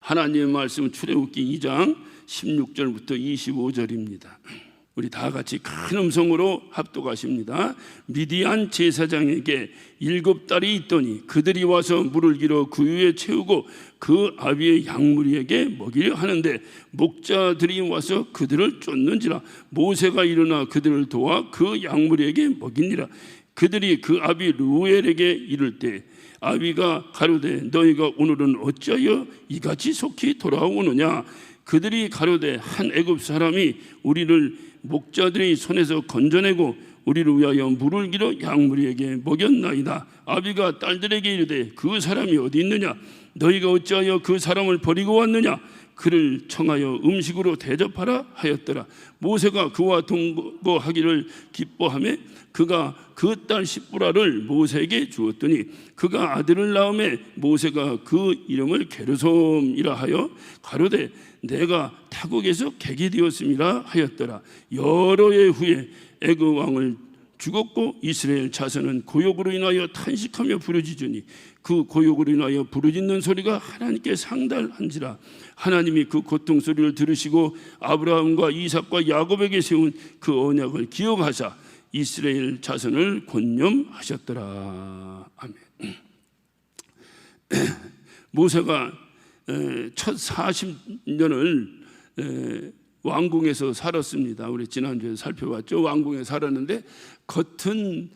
하나님의 말씀은 출애굽기 2장 16절부터 25절입니다. 우리 다 같이 큰 음성으로 합독하십니다. 미디안 제사장에게 7딸이 있더니 그들이 와서 물을 길어 그 위에 채우고 그 아비의 양무리에게 먹이려 하는데 목자들이 와서 그들을 쫓는지라. 모세가 일어나 그들을 도와 그 양무리에게 먹이니라. 그들이 그 아비 루엘에게 이를 때 아비가 가로되 너희가 오늘은 어찌하여 이같이 속히 돌아오느냐. 그들이 가로되 한 애굽 사람이 우리를 목자들의 손에서 건져내고 우리를 위하여 물을 길어 양무리에게 먹였나이다. 아비가 딸들에게 이르되 그 사람이 어디 있느냐. 너희가 어찌하여 그 사람을 버리고 왔느냐. 그를 청하여 음식으로 대접하라 하였더라. 모세가 그와 동거하기를 기뻐하며 그가 그 딸 시브라를 모세에게 주었더니 그가 아들을 낳음에 모세가 그 이름을 게르솜이라 하여 가로되 내가 타국에서 객이 되었음이라 하였더라. 여러 해 후에 애굽 왕을 죽었고 이스라엘 자손은 고욕으로 인하여 탄식하며 부르짖으니 그 고욕으로 인하여 부르짖는 소리가 하나님께 상달한지라. 하나님이 그 고통 소리를 들으시고 아브라함과 이삭과 야곱에게 세운 그 언약을 기억하사 이스라엘 자손을 권념하셨더라. 아멘. 모세가 첫 40년을 왕궁에서 살았습니다. 우리 지난주에 살펴봤죠. 왕궁에 살았는데 겉은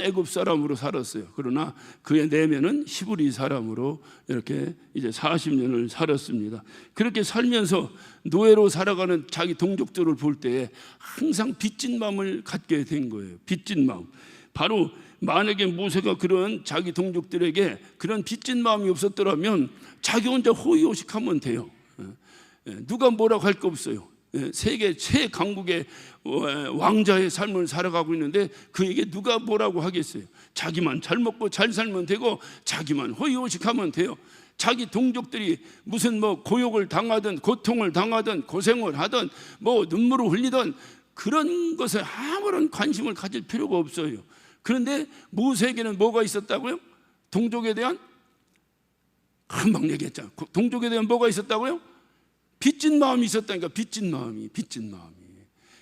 애굽 사람으로 살았어요. 그러나 그의 내면은 히브리 사람으로 이렇게 이제 40년을 살았습니다. 그렇게 살면서 노예로 살아가는 자기 동족들을 볼 때에 항상 빚진 마음을 갖게 된 거예요. 빚진 마음. 바로 만약에 모세가 그런 자기 동족들에게 그런 빚진 마음이 없었더라면 자기 혼자 호의호식하면 돼요. 누가 뭐라고 할 거 없어요. 세계 최강국의 왕자의 삶을 살아가고 있는데 그에게 누가 뭐라고 하겠어요. 자기만 잘 먹고 잘 살면 되고 자기만 호의호식하면 돼요. 자기 동족들이 무슨 뭐 고욕을 당하든 고통을 당하든 고생을 하든 뭐 눈물을 흘리든 그런 것에 아무런 관심을 가질 필요가 없어요. 그런데 모세에게는 뭐가 있었다고요? 동족에 대한 금방 얘기했잖아요. 동족에 대한 뭐가 있었다고요? 빚진 마음이 있었다니까. 빚진 마음이.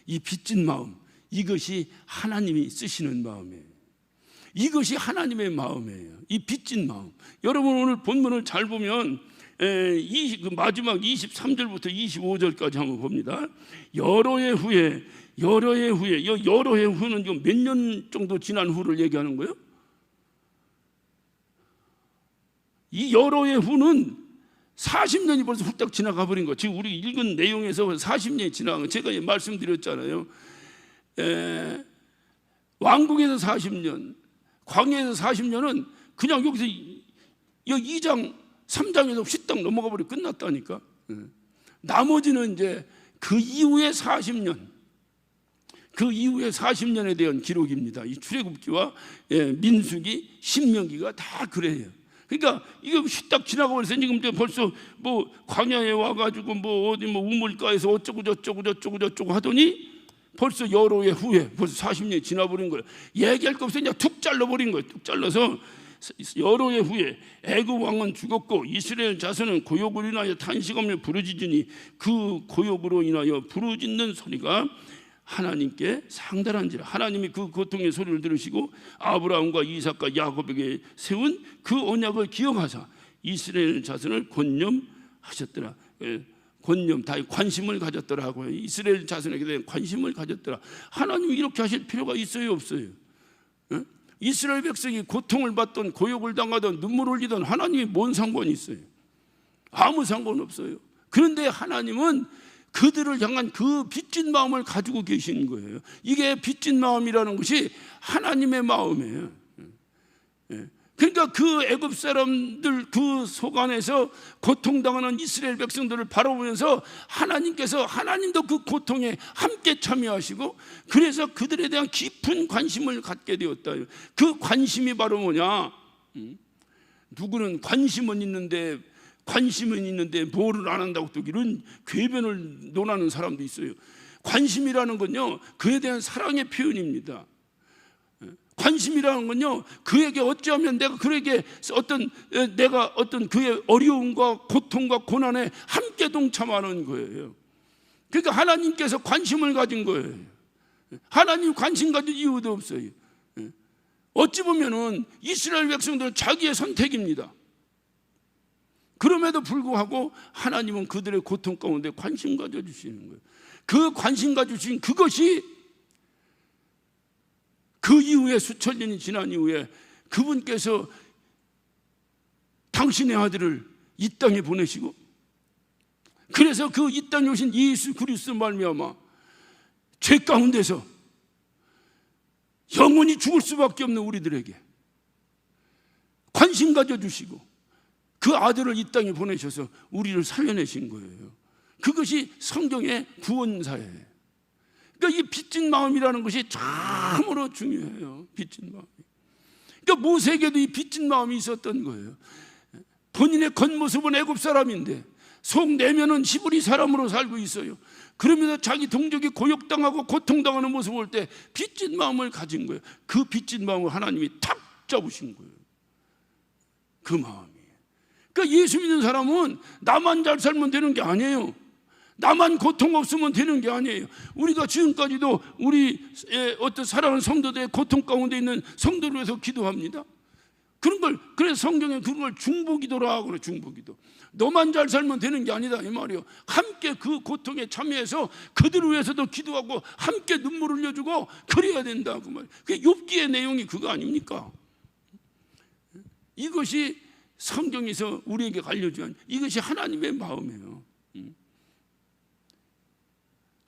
이 빚진 마음, 이것이 하나님이 쓰시는 마음이에요. 이것이 하나님의 마음이에요. 이 빚진 마음. 여러분 오늘 본문을 잘 보면 마지막 23절부터 25절까지 한번 봅니다. 여러 해 후에 여러 해 후는 몇 년 정도 지난 후를 얘기하는 거예요? 이 여러 해 후는 40년이 벌써 훌쩍 지나가 버린 거. 지금 우리 읽은 내용에서 40년이 지나간 거 제가 말씀드렸잖아요. 왕궁에서 40년, 광야에서 40년은 그냥 여기서 2장, 3장에서 휘딱 넘어가 버리고 끝났다니까. 나머지는 이제 그 이후에 40년, 그 이후에 40년에 대한 기록입니다. 이 출애굽기와 민수기, 신명기가 다 그래요. 그러니까 이거 휘딱 지나가 버려서 지금 벌써 뭐 광야에 와가지고 뭐 어디 뭐 우물가에서 어쩌고 저쩌고 하더니 벌써 여러 해 후에 벌써 40년이 지나버린 거예요. 얘기할 거 없어 그냥 툭 잘라버린 거예요. 툭 잘라서 여러 해 후에 애굽 왕은 죽었고 이스라엘 자손은 고욕으로 인하여 탄식하며 부르짖으니 그 고욕으로 인하여 부르짖는 소리가 하나님께 상달한지라. 하나님이 그 고통의 소리를 들으시고 아브라함과 이삭과 야곱에게 세운 그 언약을 기억하사 이스라엘 자손을 권념하셨더라. 권념, 다 관심을 가졌더라고요. 이스라엘 자손에게 대한 관심을 가졌더라. 하나님이 이렇게 하실 필요가 있어요, 없어요? 이스라엘 백성이 고통을 받던 고욕을 당하던 눈물 흘리던 하나님이 뭔 상관이 있어요? 아무 상관 없어요. 그런데 하나님은 그들을 향한 그 빚진 마음을 가지고 계신 거예요. 이게 빚진 마음이라는 것이 하나님의 마음이에요. 그러니까 그 애굽 사람들 그 속 안에서 고통당하는 이스라엘 백성들을 바라보면서 하나님도 그 고통에 함께 참여하시고 그래서 그들에 대한 깊은 관심을 갖게 되었다. 그 관심이 바로 뭐냐? 누구는 관심은 있는데 뭐를 안 한다고 또 이런 궤변을 논하는 사람도 있어요. 관심이라는 건요, 그에 대한 사랑의 표현입니다. 관심이라는 건요, 그에게 어찌하면 내가 어떤 그의 어려움과 고통과 고난에 함께 동참하는 거예요. 그러니까 하나님께서 관심을 가진 거예요. 하나님 관심 가질 이유도 없어요. 어찌 보면은 이스라엘 백성들은 자기의 선택입니다. 그럼에도 불구하고 하나님은 그들의 고통 가운데 관심 가져주시는 거예요. 그 관심 가져주신 그것이 그 이후에 수천 년이 지난 이후에 그분께서 당신의 아들을 이 땅에 보내시고, 그래서 그 이 땅에 오신 예수 그리스도 말미암아 죄 가운데서 영원히 죽을 수밖에 없는 우리들에게 관심 가져주시고 그 아들을 이 땅에 보내셔서 우리를 살려내신 거예요. 그것이 성경의 구원사예요. 그러니까 이 빚진 마음이라는 것이 참으로 중요해요. 빚진 마음이. 그러니까 모세에게도 이 빚진 마음이 있었던 거예요. 본인의 겉모습은 애굽 사람인데 속 내면은 히브리 사람으로 살고 있어요. 그러면서 자기 동족이 고역당하고 고통당하는 모습을 볼 때 빚진 마음을 가진 거예요. 그 빚진 마음을 하나님이 탁 잡으신 거예요. 그 마음이. 그러니까 예수 믿는 사람은 나만 잘 살면 되는 게 아니에요. 나만 고통 없으면 되는 게 아니에요. 우리가 지금까지도 우리 어떤 사랑하는 성도들의 고통 가운데 있는 성도를 위해서 기도합니다. 그런 걸, 그래서 성경에 그런 걸 중보기도라 그래. 중보기도. 너만 잘 살면 되는 게 아니다 이 말이에요. 함께 그 고통에 참여해서 그들을 위해서도 기도하고 함께 눈물을 흘려주고 그래야 된다 그 말이에요. 그 욥기의 내용이 그거 아닙니까? 이것이 성경에서 우리에게 알려준, 이것이 하나님의 마음이에요.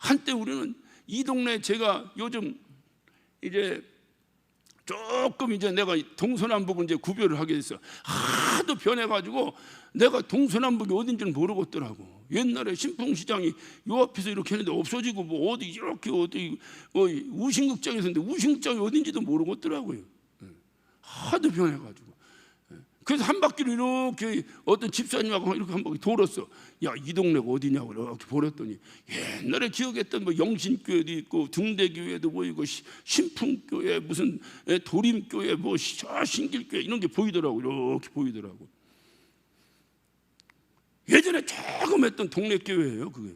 한때 우리는 이 동네, 제가 요즘 이제 조금 이제 내가 동서남북을 이제 구별을 하게 됐어. 하도 변해가지고 내가 동서남북이 어딘지는 모르겠더라고. 옛날에 신풍시장이 요 앞에서 이렇게 했는데 없어지고 뭐 어디 이렇게 어디 우신극장에서 했는데 우신극장이 어딘지도 모르겠더라고요. 하도 변해가지고. 그래서 한 바퀴를 이렇게 어떤 집사님하고 이렇게 한 바퀴 돌았어. 야, 이 동네가 어디냐고 이렇게 보랬더니 옛날에 기억했던 뭐 영신교회도 있고 등대교회도 보이고 신풍교회 무슨 도림교회 뭐 신길교회 이런 게 보이더라고. 이렇게 보이더라고. 예전에 조금 했던 동네 교회예요. 그게.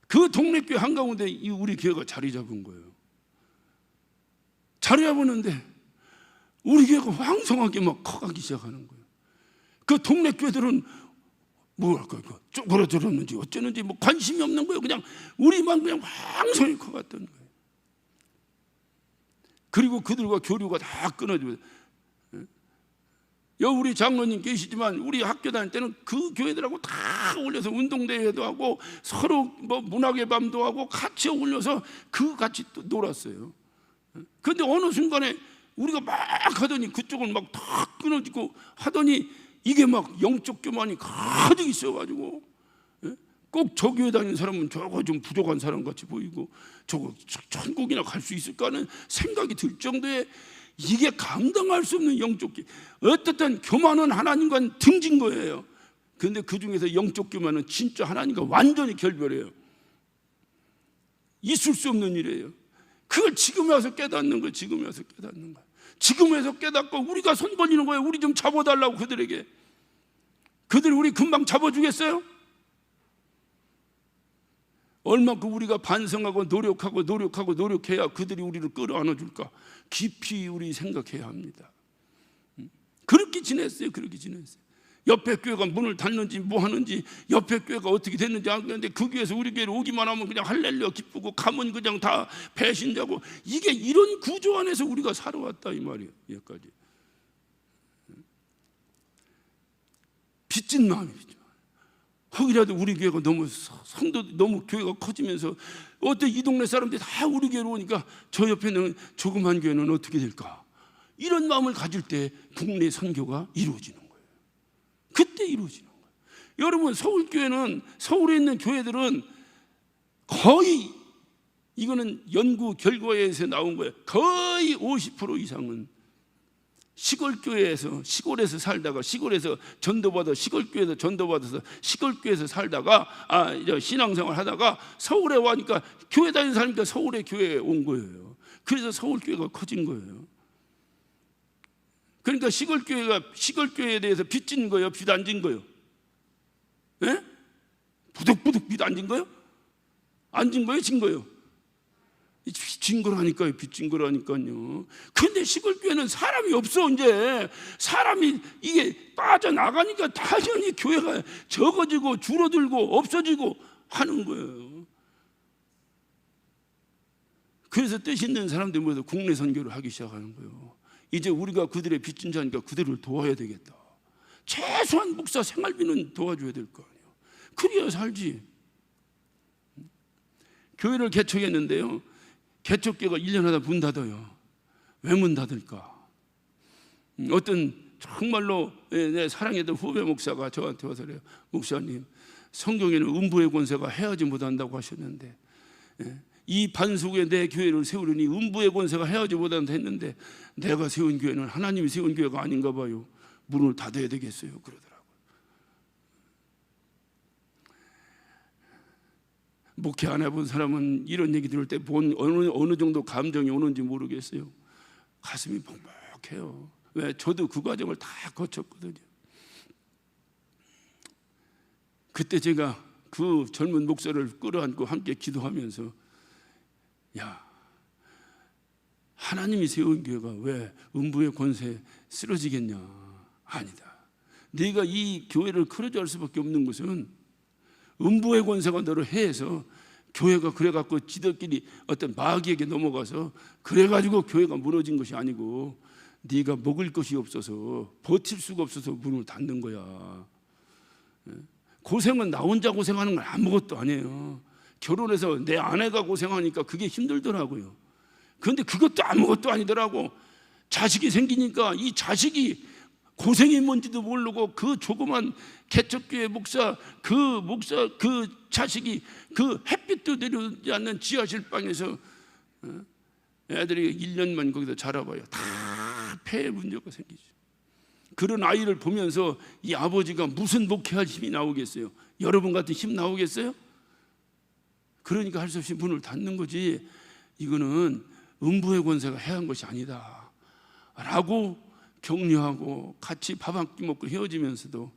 그 동네 교회 한가운데 이 우리 교회가 자리 잡은 거예요. 자리 잡았는데 우리 교회가 왕성하게 막 커가기 시작하는 거예요. 그 동네 교회들은 뭐랄까 쪼그라들었는지 어쩌는지 뭐 관심이 없는 거예요. 그냥 우리만 그냥 왕성히 커갔던 거예요. 그리고 그들과 교류가 다 끊어지고, 우리 장로님 계시지만 우리 학교 다닐 때는 그 교회들하고 다 어울려서 운동대회도 하고 서로 뭐 문학의 밤도 하고 같이 어울려서 같이 또 놀았어요. 그런데 어느 순간에 우리가 막 하더니 그쪽은 막 다 끊어지고 하더니 이게 막 영적 교만이 가득 있어가지고 꼭 저 교회 다니는 사람은 저거 좀 부족한 사람 같이 보이고 저거 천국이나 갈 수 있을까 하는 생각이 들 정도의 이게 감당할 수 없는 영적 어떻든 교만은 하나님과는 등진 거예요. 그런데 그 중에서 영적 교만은 진짜 하나님과 완전히 결별해요. 있을 수 없는 일이에요. 그걸 지금 와서 깨닫는 거예요. 지금 와서 깨닫는 거예요. 지금 와서 깨닫고 우리가 손 벌리는 거예요. 우리 좀 잡아달라고 그들에게. 그들 우리 금방 잡아주겠어요? 얼마큼 우리가 반성하고 노력해야 그들이 우리를 끌어안아 줄까 깊이 우리 생각해야 합니다. 그렇게 지냈어요. 그렇게 지냈어요. 옆에 교회가 문을 닫는지 뭐 하는지 옆에 교회가 어떻게 됐는지 안 그랬는데 그 교회에서 우리 교회로 오기만 하면 그냥 할렐루야 기쁘고 가면 그냥 다 배신자고, 이게 이런 구조 안에서 우리가 살아왔다 이 말이에요. 여기까지. 빚진 마음이죠. 혹이라도 우리 교회가 너무 성도 너무 교회가 커지면서 어때 이 동네 사람들이 다 우리 교회로 오니까 저 옆에는 조그만 교회는 어떻게 될까, 이런 마음을 가질 때 국내 선교가 이루어지는 거예요. 그때 이루어지는 거예요. 여러분, 서울교회는, 서울에 있는 교회들은 거의, 이거는 연구 결과에서 나온 거예요. 거의 50% 이상은 시골교회에서, 시골에서 살다가 시골에서 전도받아 시골교회에서 전도받아서 시골교회에서 살다가 신앙생활 하다가 서울에 와니까 교회 다니는 사람이니까 서울에 교회에 온 거예요. 그래서 서울교회가 커진 거예요. 그러니까 시골교회에 대해서 빚진 거예요? 빚 안 진 거예요? 예? 부득부득 빚 안 진 거예요? 안 진 거예요? 진 거예요? 빚진 거라니까요. 빚진 거라니까요. 근데 시골교회는 사람이 없어. 이제 사람이 이게 빠져나가니까 당연히 교회가 적어지고 줄어들고 없어지고 하는 거예요. 그래서 뜻 있는 사람들이 모여서 국내 선교를 하기 시작하는 거예요. 이제 우리가 그들의 빚진 자니까 그들을 도와야 되겠다. 최소한 목사 생활비는 도와줘야 될 거 아니에요. 그래야 살지. 교회를 개척했는데요, 개척교회가 1년 하다 문 닫아요. 왜 문 닫을까? 어떤 정말로 내 사랑했던 후배 목사가 저한테 와서 그래요. 목사님, 성경에는 음부의 권세가 해하지 못한다고 하셨는데, 이 반석에 내 교회를 세우려니 음부의 권세가 해하지 못한다 했는데 내가 세운 교회는 하나님이 세운 교회가 아닌가 봐요. 문을 닫아야 되겠어요. 그러더라고요. 목회 안 해본 사람은 이런 얘기 들을 때 어느 정도 감정이 오는지 모르겠어요. 가슴이 벅벅해요. 왜? 저도 그 과정을 다 거쳤거든요. 그때 제가 그 젊은 목사를 끌어안고 함께 기도하면서, 야, 하나님이 세운 교회가 왜 음부의 권세에 쓰러지겠냐? 아니다. 네가 이 교회를 크로즈할 수밖에 없는 것은 음부의 권세가 너를 해해서 교회가 그래갖고 지들끼리 어떤 마귀에게 넘어가서 그래가지고 교회가 무너진 것이 아니고 네가 먹을 것이 없어서 버틸 수가 없어서 문을 닫는 거야. 고생은 나 혼자 고생하는 건 아무것도 아니에요. 결혼해서 내 아내가 고생하니까 그게 힘들더라고요. 그런데 그것도 아무것도 아니더라고. 자식이 생기니까 이 자식이 고생이 뭔지도 모르고 그 조그만 개척교회 그 자식이 그 햇빛도 내려오지 않는 지하실 방에서 애들이 1년만 거기서 자라봐요. 다 폐에 문제가 생기죠. 그런 아이를 보면서 이 아버지가 무슨 목회할 힘이 나오겠어요? 여러분 같은 힘 나오겠어요? 그러니까 할 수 없이 문을 닫는 거지, 이거는 음부의 권세가 해한 것이 아니다 라고 격려하고 같이 밥 한 끼 먹고 헤어지면서도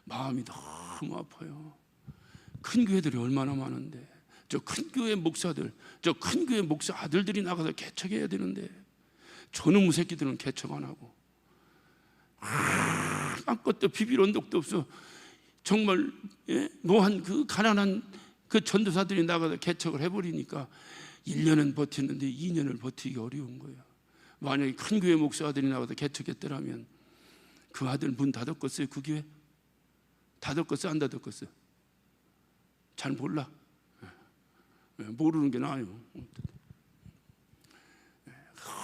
마음이 너무 아파요. 큰 교회들이 얼마나 많은데, 저 큰 교회 목사들, 저 큰 교회 목사 아들들이 나가서 개척해야 되는데 저놈의 새끼들은 개척 안 하고 아무것도 비빌 언덕도 없어. 정말 노한 그 가난한 그 전도사들이 나가서 개척을 해버리니까 1년은 버티는데 2년을 버티기 어려운 거예요. 만약에 큰 교회 목사 아들이 나가서 개척했더라면 그 아들 문 닫았겠어요? 그 교회? 닫았겠어요? 안 닫았겠어요? 잘 몰라. 모르는 게 나아요.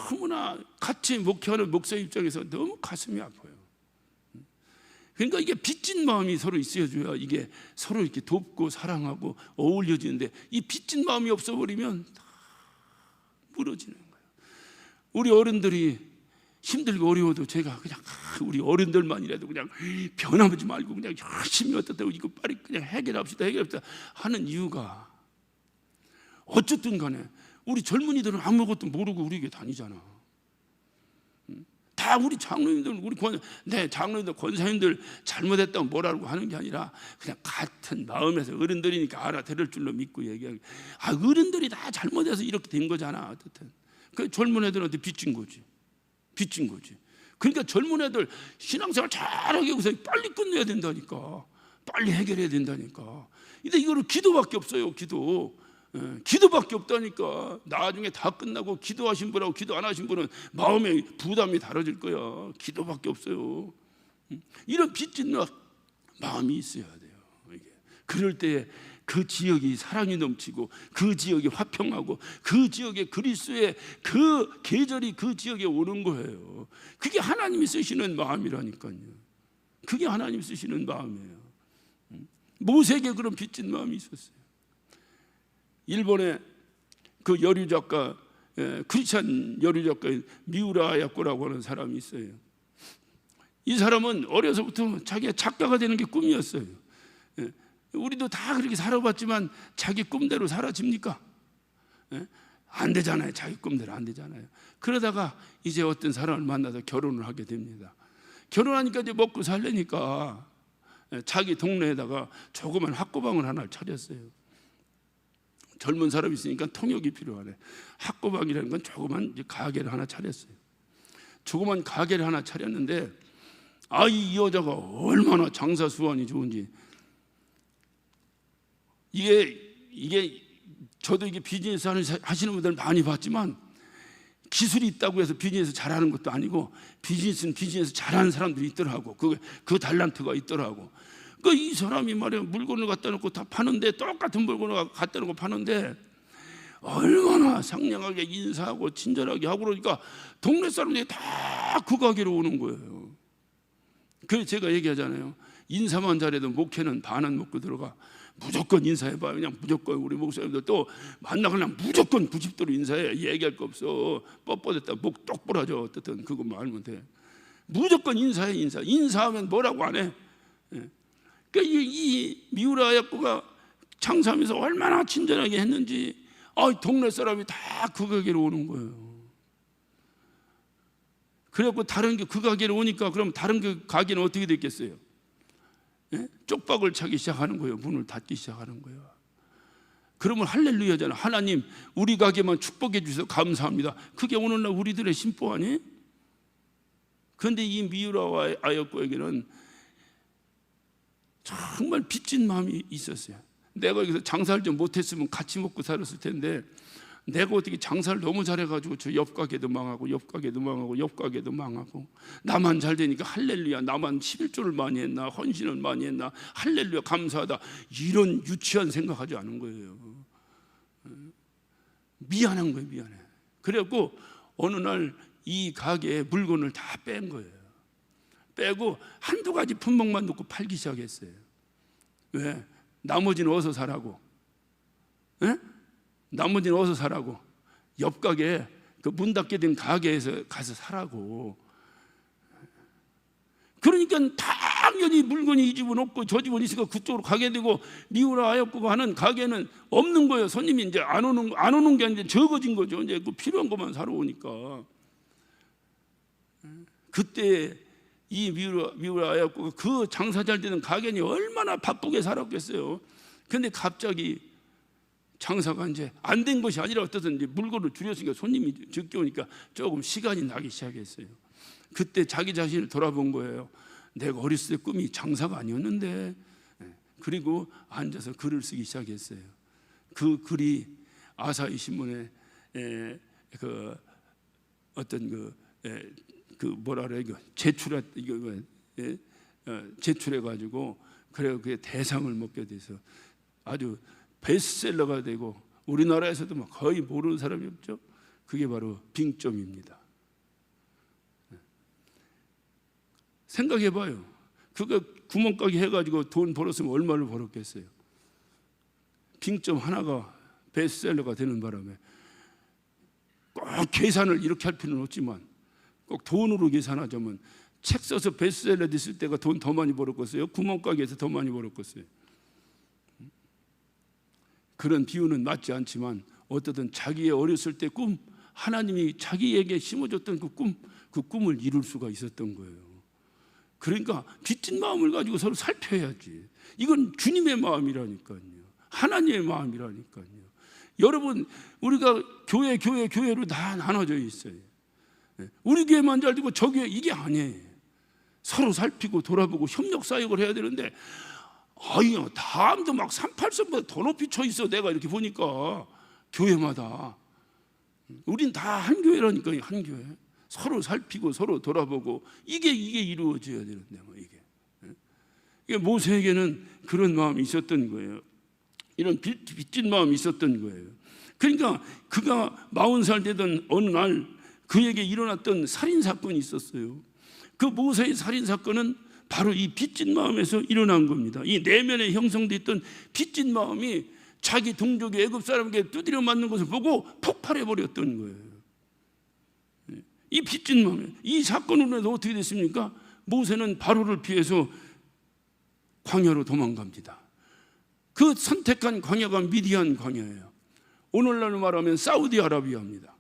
너무나 같이 목회하는 목사 입장에서 너무 가슴이 아파요. 그러니까 이게 빚진 마음이 서로 있어줘야 이게 서로 이렇게 돕고 사랑하고 어울려지는데, 이 빚진 마음이 없어버리면 다 무너지는 거예요. 우리 어른들이 힘들고 어려워도 제가 그냥 우리 어른들만이라도 그냥 변함하지 말고 그냥 열심히 어떻다고 이거 빨리 그냥 해결합시다 하는 이유가, 어쨌든 간에 우리 젊은이들은 아무것도 모르고 우리 교회 다니잖아. 다 우리 장로님들, 장로님들, 권사님들 잘못했다고 뭐라고 하는 게 아니라 그냥 같은 마음에서 어른들이니까 알아들을 줄로 믿고 얘기하는. 어른들이 다 잘못해서 이렇게 된 거잖아. 어쨌든 그 젊은 애들한테 빚진 거지. 그러니까 젊은 애들 신앙생활 잘하기 위해서 빨리 끝내야 된다니까. 빨리 해결해야 된다니까. 근데 이거는 기도밖에 없어요. 기도밖에 없다니까. 나중에 다 끝나고 기도하신 분하고 기도 안 하신 분은 마음의 부담이 다뤄질 거야. 기도밖에 없어요. 이런 빚진 마음이 있어야 돼요. 그럴 때 그 지역이 사랑이 넘치고 그 지역이 화평하고 그 지역에 그리스도의 그 계절이 그 지역에 오는 거예요. 그게 하나님이 쓰시는 마음이라니까요. 그게 하나님 쓰시는 마음이에요. 모세에게 그런 빚진 마음이 있었어요. 일본의 그 여류 작가, 크리스찬 여류 작가인 미우라 야코라고 하는 사람이 있어요. 이 사람은 어려서부터 자기가 작가가 되는 게 꿈이었어요. 우리도 다 그렇게 살아봤지만 자기 꿈대로 사라집니까? 안 되잖아요. 자기 꿈대로 안 되잖아요. 그러다가 이제 어떤 사람을 만나서 결혼을 하게 됩니다. 결혼하니까 이제 먹고 살려니까 자기 동네에다가 조그만 학고방을 하나 차렸어요. 젊은 사람이 있으니까 통역이 필요하네. 학고방이라는 건 조그만 가게를 하나 차렸어요. 조그만 가게를 하나 차렸는데 이 여자가 얼마나 장사 수완이 좋은지. 이게 저도 이게 비즈니스 하시는 분들 많이 봤지만 기술이 있다고 해서 비즈니스 잘하는 것도 아니고 비즈니스는 비즈니스 잘하는 사람들이 있더라고. 그 달란트가 있더라고. 이 사람이 말이야 물건을 갖다 놓고 다 파는데 똑같은 물건을 갖다 놓고 파는데 얼마나 상냥하게 인사하고 친절하게 하고 그러니까 동네 사람들이 다 그 가게로 오는 거예요. 그래서 제가 얘기하잖아요. 인사만 잘해도 목회는 반은 먹고 들어가. 무조건 인사해봐. 그냥 무조건 우리 목사님들 또 만나거나 무조건 90도로 인사해. 얘기할 거 없어. 뻣뻣했다 목 똑 부러져. 어떻든 그것만 알면 돼. 무조건 인사해. 인사하면 뭐라고 안 해. 그러니까 이 미우라 아야코가 장사하면서 얼마나 친절하게 했는지 동네 사람이 다 그 가게로 오는 거예요. 그래갖고 다른 그 가게로 오니까 그럼 다른 그 가게는 어떻게 됐겠어요? 쪽박을 차기 시작하는 거예요. 문을 닫기 시작하는 거예요. 그러면 할렐루야잖아. 하나님 우리 가게만 축복해 주셔서 감사합니다. 그게 오늘날 우리들의 심보 아니에요? 그런데 이 미우라 아야코에게는 정말 빚진 마음이 있었어요. 내가 여기서 장사를 좀 못했으면 같이 먹고 살았을 텐데 내가 어떻게 장사를 너무 잘해가지고 저 옆 가게도 망하고 옆 가게도 망하고 옆 가게도 망하고 나만 잘 되니까 할렐루야 나만 11조를 많이 했나 헌신을 많이 했나 할렐루야 감사하다 이런 유치한 생각하지 않은 거예요. 미안한 거예요. 미안해. 그래갖고 어느 날 이 가게에 물건을 다 뺀 거예요. 빼고 한두 가지 품목만 놓고 팔기 시작했어요. 왜? 나머지는 어서 사라고. 나머지는 어서 사라고. 옆 가게 그 문 닫게 된 가게에서 가서 사라고. 그러니까 당연히 물건이 이 집은 없고 저 집은 있으니까 그쪽으로 가게 되고 미우라 아야코가 하는 가게는 없는 거예요. 손님이 이제 안 오는 게 아니라 적어진 거죠. 이제 그 필요한 것만 사러 오니까. 그때 이 미우라 아야코가 그 장사 잘 되는 가게니 얼마나 바쁘게 살았겠어요. 근데 갑자기 장사가 이제 안 된 것이 아니라 어떻든 이제 물건을 줄였으니까 손님이 적게 오니까 조금 시간이 나기 시작했어요. 그때 자기 자신을 돌아본 거예요. 내가 어렸을 때 꿈이 장사가 아니었는데. 그리고 앉아서 글을 쓰기 시작했어요. 그 글이 아사히 신문에 그 어떤 그 뭐라 그래 이거 제출해 가지고 그래 그 대상을 먹게 돼서 아주 베스트셀러가 되고 우리나라에서도 막 거의 모르는 사람이 없죠. 그게 바로 빙점입니다. 생각해봐요. 그거 구멍가게 해가지고 돈 벌었으면 얼마를 벌었겠어요. 빙점 하나가 베스트셀러가 되는 바람에 꼭 계산을 이렇게 할 필요는 없지만 꼭 돈으로 계산하자면 책 써서 베스트셀러 됐을 때가 돈 더 많이 벌었겠어요? 구멍가게에서 더 많이 벌었겠어요? 그런 비유는 맞지 않지만 어떻든 자기의 어렸을 때 꿈, 하나님이 자기에게 심어줬던 그 꿈을 이룰 수가 있었던 거예요. 그러니까 빚진 마음을 가지고 서로 살펴야지. 이건 주님의 마음이라니까요. 하나님의 마음이라니까요. 여러분 우리가 교회로 다 나눠져 있어요. 우리 교회만 잘 되고 저 교회 이게 아니에요. 서로 살피고 돌아보고 협력 사역을 해야 되는데 다음도 막 38선보다 더 높이 쳐 있어. 내가 이렇게 보니까 교회마다 우린 다 한 교회라니까요. 한 교회. 서로 살피고 서로 돌아보고 이게 이루어져야 되는데 이게 모세에게는 그런 마음이 있었던 거예요. 이런 빚진 마음이 있었던 거예요. 그러니까 그가 40살 되던 어느 날 그에게 일어났던 살인 사건이 있었어요. 그 모세의 살인 사건은 바로 이 빚진 마음에서 일어난 겁니다. 이 내면에 형성되어 있던 빚진 마음이 자기 동족이 애굽 사람에게 두드려 맞는 것을 보고 폭발해 버렸던 거예요. 이 빚진 마음에 이 사건으로 해서 어떻게 됐습니까? 모세는 바로를 피해서 광야로 도망갑니다. 그 선택한 광야가 미디안 광야예요. 오늘날로 말하면 사우디아라비아입니다.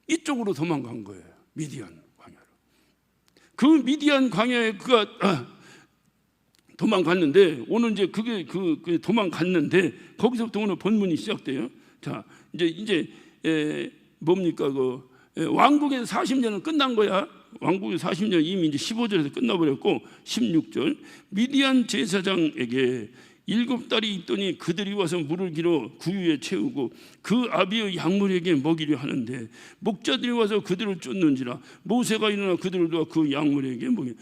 이쪽으로 도망간 거예요. 미디안 광야로. 그 미디안 광야에 그가 도망갔는데, 오늘 이제 그게 그 도망갔는데 거기서부터 오늘 본문이 시작돼요. 자, 이제 뭡니까 왕국의 40년은 끝난 거야. 왕국의 40년 이미 이제 15절에서 끝나버렸고, 16절 미디안 제사장에게 7달이 있더니 그들이 와서 물을 길어 구유에 채우고 그 아비의 약물에게 먹이려 하는데 목자들이 와서 그들을 쫓는지라 모세가 일어나 그들을 도와 그 약물에게 먹이.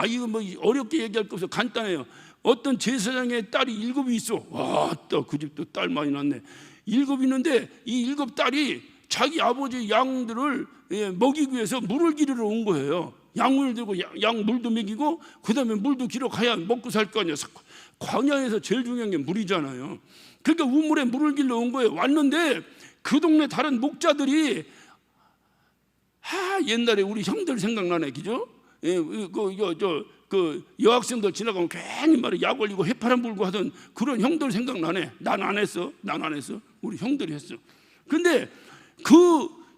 이거 뭐 어렵게 얘기할 거 없어. 간단해요. 어떤 제사장의 딸이 7이 있어. 와, 또 그 집도 딸 많이 낳네. 7 있는데 이 7 딸이 자기 아버지 양들을 먹이기 위해서 물을 기르러 온 거예요. 양물 들고 양 물도 먹이고 그 다음에 물도 길어 가야 먹고 살 거 아니야. 광야에서 제일 중요한 게 물이잖아요. 그러니까 우물에 물을 길러 온 거예요. 왔는데 그 동네 다른 목자들이 옛날에 우리 형들 생각나네, 그죠? 그 여학생들 지나가면 괜히 말에 약 올리고 해파람 불고 하던 그런 형들 생각나네. 난 안 했어. 우리 형들이 했어. 근데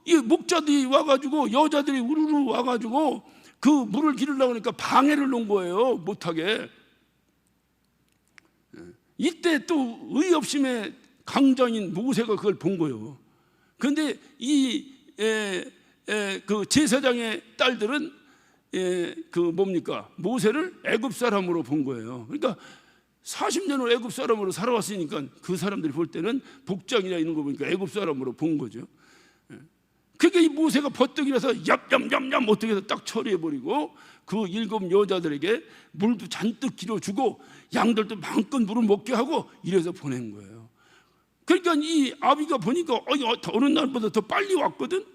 이 목자들이 와가지고 여자들이 우르르 와가지고 그 물을 기르려고 하니까 방해를 놓은 거예요. 못하게. 이때 또 의협심의 강자인 모세가 그걸 본 거예요. 그런데 그 제사장의 딸들은 모세를 애굽 사람으로 본 거예요. 그러니까 40년을 애굽 사람으로 살아왔으니까 그 사람들이 볼 때는 복장이나 이런 거 보니까 애굽 사람으로 본 거죠. 그러니까 이 모세가 버뜩 일어서 얌얌얌얌 어떻게 해서 딱 처리해버리고 그 7 여자들에게 물도 잔뜩 길어주고 양들도 마음껏 물을 먹게 하고 이래서 보낸 거예요. 그러니까 이 아비가 보니까 어느 날보다 더 빨리 왔거든.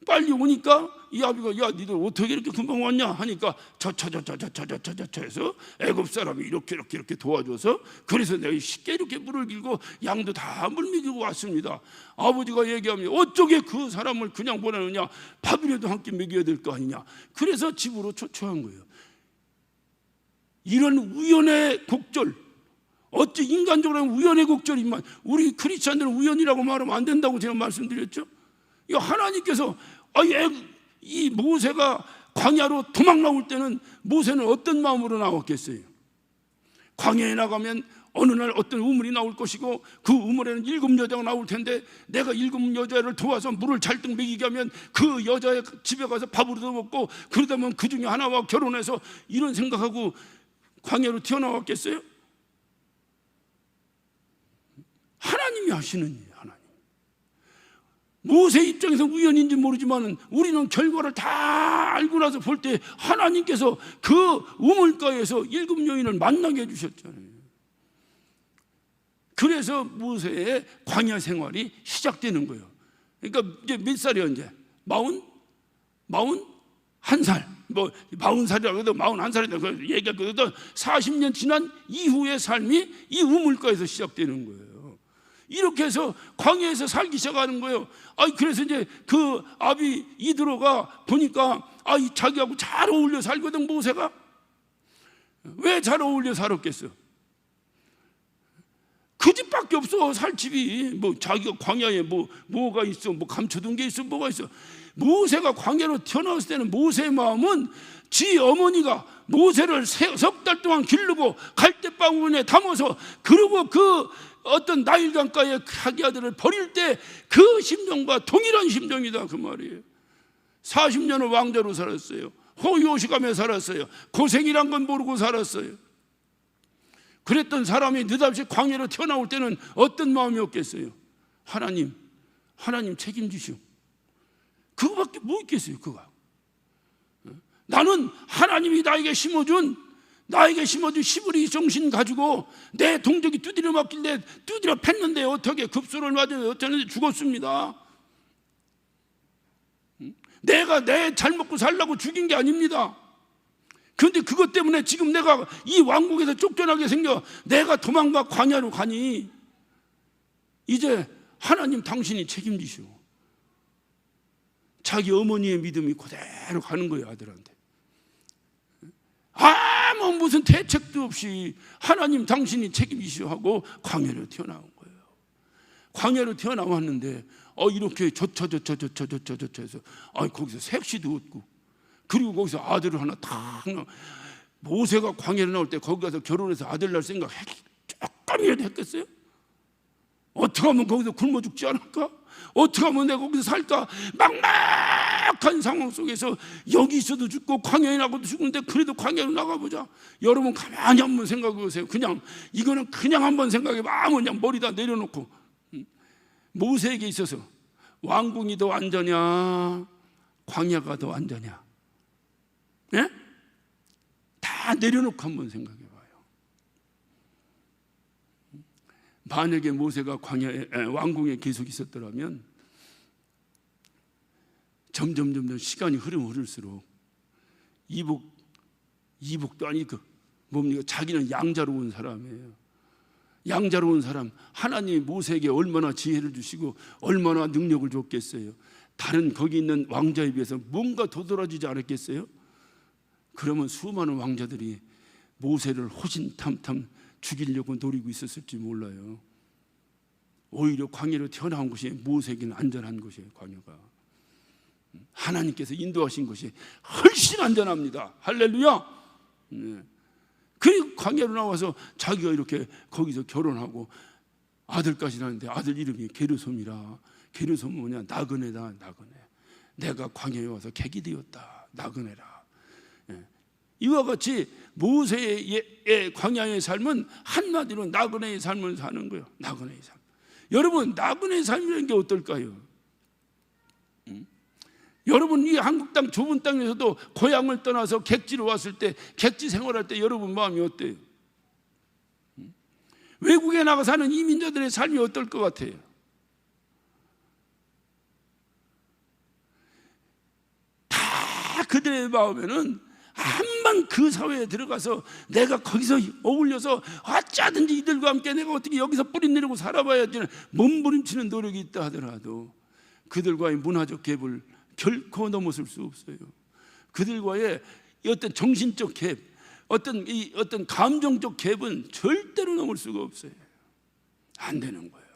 빨리 오니까 이 아비가 야 니들 어떻게 이렇게 금방 왔냐 하니까 저저저저저저저저 해서 애굽 사람이 이렇게 도와줘서 그래서 내가 쉽게 이렇게 물을 길고 양도 다 물 먹이고 왔습니다. 아버지가 얘기하면 어쩌게 그 사람을 그냥 보내느냐, 밥이라도 한 끼 먹여야 될 거 아니냐. 그래서 집으로 초청한 거예요. 이런 우연의 곡절, 어찌 인간적으로 하면 우연의 곡절이지만 우리 크리스찬들은 우연이라고 말하면 안 된다고 제가 말씀드렸죠. 이 하나님께서 이 모세가 광야로 도망 나올 때는 모세는 어떤 마음으로 나왔겠어요? 광야에 나가면 어느 날 어떤 우물이 나올 것이고 그 우물에는 7 여자가 나올 텐데 내가 7 여자를 도와서 물을 잘뜩 먹이게 하면 그 여자의 집에 가서 밥을 얻어 먹고 그러다 보면 그 중에 하나와 결혼해서 이런 생각하고 광야로 튀어나왔겠어요? 하나님이 하시는 일이에요. 모세 입장에서 우연인지 모르지만 우리는 결과를 다 알고 나서 볼 때 하나님께서 그 우물가에서 7 여인을 만나게 해주셨잖아요. 그래서 모세의 광야 생활이 시작되는 거예요. 그러니까 이제 몇 살이야 이제? 41살. 40살이라고 해도 41살이라고 얘기했거든. 40년 지난 이후의 삶이 이 우물가에서 시작되는 거예요. 이렇게 해서 광야에서 살기 시작하는 거예요. 그래서 이제 그 아비 이드로가 보니까 자기하고 잘 어울려 살거든. 모세가 왜 잘 어울려 살았겠어? 그 집밖에 없어. 살 집이 자기가 광야에 뭐가 있어? 감춰둔 게 있어? 뭐가 있어? 모세가 광야로 튀어나왔을 때는 모세의 마음은 지 어머니가 모세를 3달 동안 기르고 갈대바구니에 담아서 그리고 그 어떤 나일 강가에 자기 아들을 버릴 때 그 심정과 동일한 심정이다 그 말이에요. 40년을 왕자로 살았어요. 호요시가며 살았어요. 고생이란 건 모르고 살았어요. 그랬던 사람이 느닷없이 광야로 튀어나올 때는 어떤 마음이었겠어요? 하나님 책임지시오. 그거밖에 뭐 있겠어요? 그거. 나는 하나님이 나에게 심어준 시부리 정신 가지고 내 동족이 두드려 맞길래 두드려 팼는데 어떻게 급소를 맞아서 어쩌는데 죽었습니다. 내가 내 잘 먹고 살라고 죽인 게 아닙니다. 그런데 그것 때문에 지금 내가 이 왕국에서 쫓겨나게 생겨 내가 도망가 광야로 가니 이제 하나님 당신이 책임지시오. 자기 어머니의 믿음이 그대로 가는 거예요. 아들한테 무슨 대책도 없이 하나님 당신이 책임지시오 하고 광야로 튀어나온 거예요. 광야로 태어나왔는데 이렇게 조차 해서 거기서 색시도 얻고, 그리고 거기서 아들을 하나 탁 낳아. 모세가 광야로 나올 때 거기 가서 결혼해서 아들 낳을 생각 조금이라도 했겠어요? 어떻게 하면 거기서 굶어 죽지 않을까? 어떻게 하면 내가 거기서 살까? 막막한 상황 속에서 여기 있어도 죽고 광야에 나가도 죽는데 그래도 광야로 나가보자. 여러분 가만히 한번 생각해 보세요. 이거는 그냥 한번 생각해 봐. 그냥 머리다 내려놓고. 모세에게 있어서 왕궁이 더 안전이야, 광야가 더 안전이야? 예? 다 내려놓고 한번 생각해 봐요. 만약에 모세가 왕궁에 계속 있었더라면 점점 시간이 흐를수록 이복도 아니고 뭡니까? 자기는 양자로운 사람이에요. 양자로운 사람, 하나님이 모세에게 얼마나 지혜를 주시고 얼마나 능력을 줬겠어요. 다른 거기 있는 왕자에 비해서 뭔가 도드라지지 않았겠어요? 그러면 수많은 왕자들이 모세를 호신탐탐 죽이려고 노리고 있었을지 몰라요. 오히려 광야로 태어난 곳이 모세에게는 안전한 곳이에요. 광야가 하나님께서 인도하신 곳이 훨씬 안전합니다. 할렐루야. 그리고 광야로 나와서 자기가 이렇게 거기서 결혼하고 아들까지 낳았는데 아들 이름이 게르솜이라. 게르솜은 뭐냐? 나그네다. 나그네. 내가 광야에 와서 객이 되었다. 나그네라. 이와 같이 모세의 광야의 삶은 한마디로 나그네의 삶을 사는 거예요. 나그네의 삶. 여러분, 나그네의 삶이라는 게 어떨까요? 여러분, 이 한국 땅 좁은 땅에서도 고향을 떠나서 객지로 왔을 때, 객지 생활할 때 여러분 마음이 어때요? 외국에 나가 사는 이민자들의 삶이 어떨 것 같아요? 다 그들의 마음에는 한번 그 사회에 들어가서 내가 거기서 어울려서 어쩌든지 이들과 함께 내가 어떻게 여기서 뿌리 내리고 살아봐야지는 몸부림치는 노력이 있다 하더라도 그들과의 문화적 갭을 결코 넘어설 수 없어요. 그들과의 어떤 정신적 갭, 어떤 감정적 갭은 절대로 넘을 수가 없어요. 안 되는 거예요.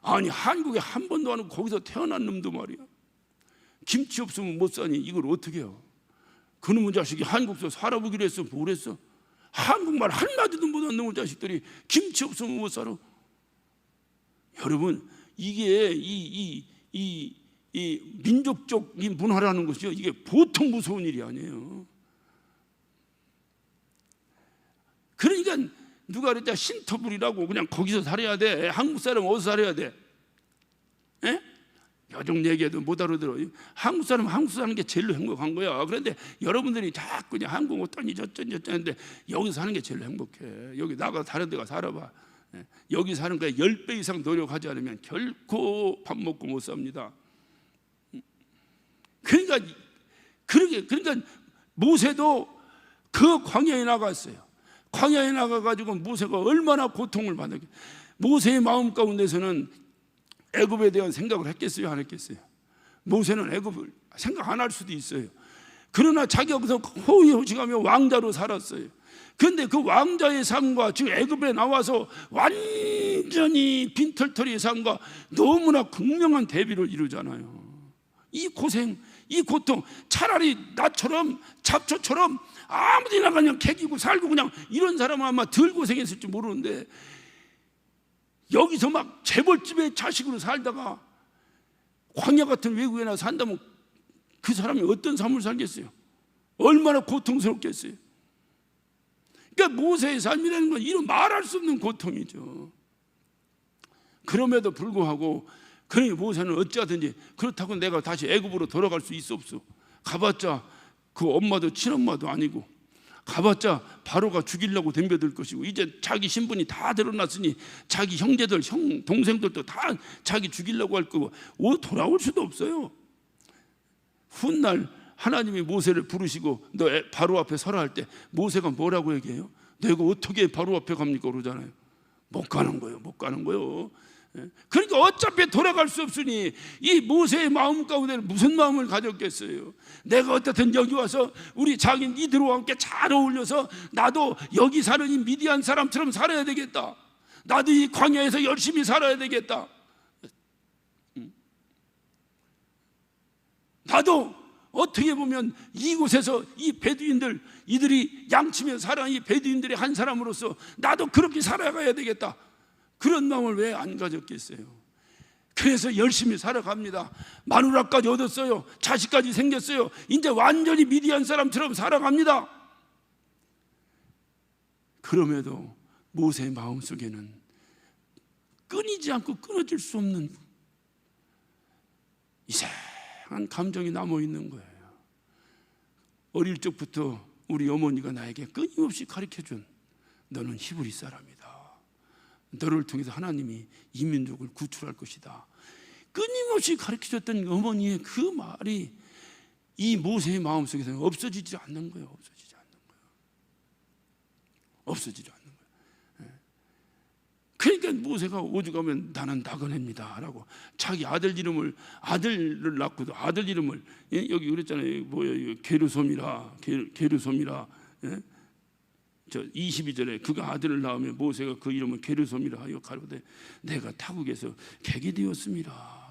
아니, 한국에 한 번도 안 오고 거기서 태어난 놈도 말이야, 김치 없으면 못 사니 이걸 어떻게 해요? 그놈의 자식이 한국에서 살아보기로 했어? 뭘 했어? 한국말 한마디도 못하는 놈의 자식들이 김치 없으면 못 살아. 여러분, 이게 이 민족적인 문화라는 것이요, 이게 보통 무서운 일이 아니에요. 그러니까 누가 그랬자 신터불이라고 그냥 거기서 살아야 돼. 한국 사람 어디서 살아야 돼? 에? 요즘 얘기해도 못 알아들어요. 한국 사람은 한국 사는 게 제일 행복한 거야. 그런데 여러분들이 자꾸 그냥 한국 어떠니 저쩌니 하는데 여기서 사는 게 제일 행복해. 여기 나가 다른 데 가 살아봐. 여기 사는 거에 10배 이상 노력하지 않으면 결코 밥 먹고 못 삽니다. 그러니까 모세도 그 광야에 나갔어요. 광야에 나가가지고 모세가 얼마나 고통을 받았겠어요. 모세의 마음 가운데서는 애굽에 대한 생각을 했겠어요, 안 했겠어요? 모세는 애굽을 생각 안 할 수도 있어요. 그러나 자기가 거기서 호의호식하며 왕자로 살았어요. 그런데 그 왕자의 삶과 지금 애굽에 나와서 완전히 빈털터리의 삶과 너무나 극명한 대비를 이루잖아요. 이 고생, 이 고통, 차라리 나처럼 잡초처럼 아무데나 그냥 개기고 살고 그냥 이런 사람은 아마 덜 고생했을지 모르는데, 여기서 막 재벌집의 자식으로 살다가 광야 같은 외국에 나서 산다면 그 사람이 어떤 삶을 살겠어요? 얼마나 고통스럽겠어요? 그러니까 모세의 삶이라는 건 이런 말할 수 없는 고통이죠. 그럼에도 불구하고 그러니 모세는 어찌하든지 그렇다고 내가 다시 애굽으로 돌아갈 수 있어 없어? 가봤자 그 엄마도 친엄마도 아니고, 가봤자 바로가 죽이려고 덤벼들 것이고, 이제 자기 신분이 다 드러났으니 자기 형제들, 동생들도 다 자기 죽이려고 할 거고 돌아올 수도 없어요. 훗날 하나님이 모세를 부르시고 너 바로 앞에 서라 할 때 모세가 뭐라고 얘기해요? 내가 어떻게 바로 앞에 갑니까? 그러잖아요. 못 가는 거예요. 못 가는 거예요. 그러니까 어차피 돌아갈 수 없으니 이 모세의 마음 가운데는 무슨 마음을 가졌겠어요? 내가 어떻든 여기 와서 우리 자기 이들과 함께 잘 어울려서 나도 여기 사는 이 미디안 사람처럼 살아야 되겠다. 나도 이 광야에서 열심히 살아야 되겠다. 나도 어떻게 보면 이곳에서 이 베두인들, 이들이 양치며 살아가는 이 베두인들의 한 사람으로서 나도 그렇게 살아가야 되겠다. 그런 마음을 왜 안 가졌겠어요? 그래서 열심히 살아갑니다. 마누라까지 얻었어요. 자식까지 생겼어요. 이제 완전히 미디안 사람처럼 살아갑니다. 그럼에도 모세의 마음속에는 끊이지 않고 끊어질 수 없는 이상한 감정이 남아 있는 거예요. 어릴 적부터 우리 어머니가 나에게 끊임없이 가르쳐준, 너는 히브리 사람이다. 너를 통해서 하나님이 이 민족을 구출할 것이다. 끊임없이 가르쳐줬던 어머니의 그 말이 이 모세의 마음속에서는 없어지지 않는 거예요. 없어지지 않는 거예요. 그러니까 모세가 오죽하면 나는 나그네입니다 라고 자기 아들을 낳고도 아들 이름을, 여기 그랬잖아요. 뭐예요? 게르솜이라. 저 22절에 그가 아들을 낳으면 모세가 그 이름을 게르솜이라 하여 가로되 내가 타국에서 객이 되었습니다.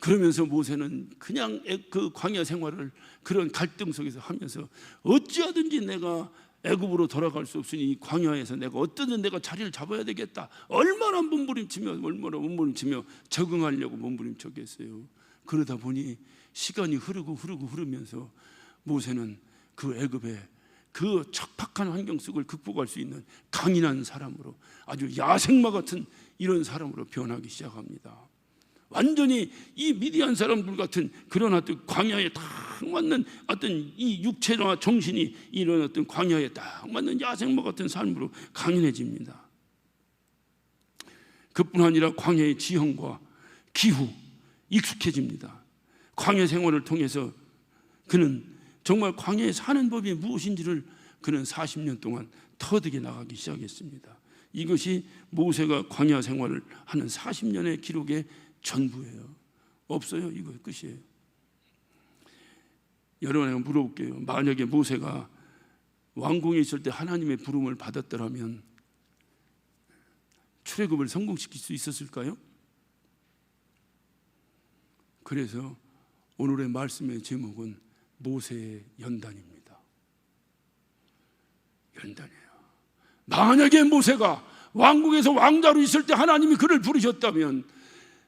그러면서 모세는 그냥 그 광야 생활을 그런 갈등 속에서 하면서 어찌하든지 내가 애굽으로 돌아갈 수 없으니 이 광야에서 내가 어떻든 내가 자리를 잡아야 되겠다. 얼마나 몸부림치며 적응하려고 몸부림쳤겠어요. 그러다 보니 시간이 흐르면서 모세는 그 애굽의 그 척박한 환경 속을 극복할 수 있는 강인한 사람으로, 아주 야생마 같은 이런 사람으로 변하기 시작합니다. 완전히 이 미디안 사람들 같은 그런 어떤 광야에 딱 맞는 어떤 이 육체나 정신이 이런 어떤 광야에 딱 맞는 야생마 같은 삶으로 강인해집니다. 그뿐 아니라 광야의 지형과 기후 익숙해집니다. 광야 생활을 통해서 그는 정말 광야에 사는 법이 무엇인지를 그는 40년 동안 터득해 나가기 시작했습니다. 이것이 모세가 광야 생활을 하는 40년의 기록의 전부예요. 없어요. 이거 끝이에요. 여러분에게 물어볼게요. 만약에 모세가 왕궁에 있을 때 하나님의 부름을 받았더라면 출애굽을 성공시킬 수 있었을까요? 그래서 오늘의 말씀의 제목은 모세의 연단입니다. 연단이에요. 만약에 모세가 왕궁에서 왕자로 있을 때 하나님이 그를 부르셨다면,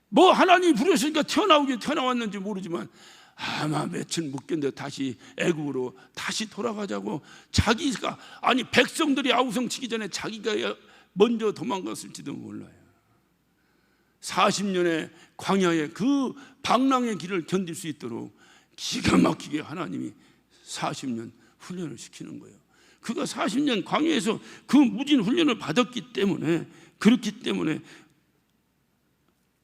뭐 하나님이 부르셨으니까 태어나왔는지 모르지만 아마 며칠 못 견뎌 다시 애굽으로 다시 돌아가자고 자기가, 아니 백성들이 아우성치기 전에 자기가 먼저 도망갔을지도 몰라요. 40년의 광야의 그 방랑의 길을 견딜 수 있도록 기가 막히게 하나님이 40년 훈련을 시키는 거예요. 그가 40년 광야에서 그 무진 훈련을 받았기 때문에, 그렇기 때문에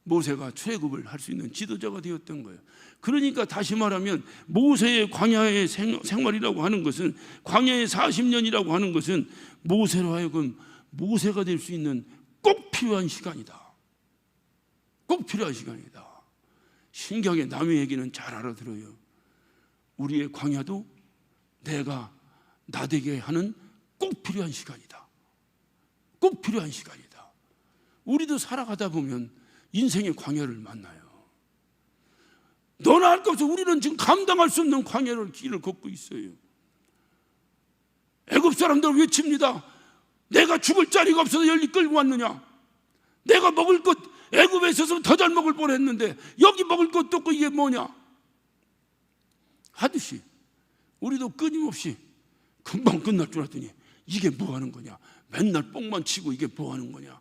모세가 출애굽을 할 수 있는 지도자가 되었던 거예요. 그러니까 다시 말하면 모세의 광야의 생활이라고 하는 것은, 광야의 40년이라고 하는 것은 모세로 하여금 모세가 될 수 있는 꼭 필요한 시간이다. 꼭 필요한 시간이다. 신기하게 남의 얘기는 잘 알아들어요. 우리의 광야도 내가 나되게 하는 꼭 필요한 시간이다. 꼭 필요한 시간이다. 우리도 살아가다 보면 인생의 광야를 만나요. 너나 할 것 없어. 우리는 지금 감당할 수 없는 광야를 길을 걷고 있어요. 애굽 사람들 외칩니다. 내가 죽을 자리가 없어서 여기 끌고 왔느냐? 내가 먹을 것 애굽에 있었으면 더 잘 먹을 뻔했는데 여기 먹을 것도 없고 이게 뭐냐? 하듯이 우리도 끊임없이 금방 끝날 줄 알았더니 이게 뭐 하는 거냐? 맨날 뻥만 치고 이게 뭐 하는 거냐?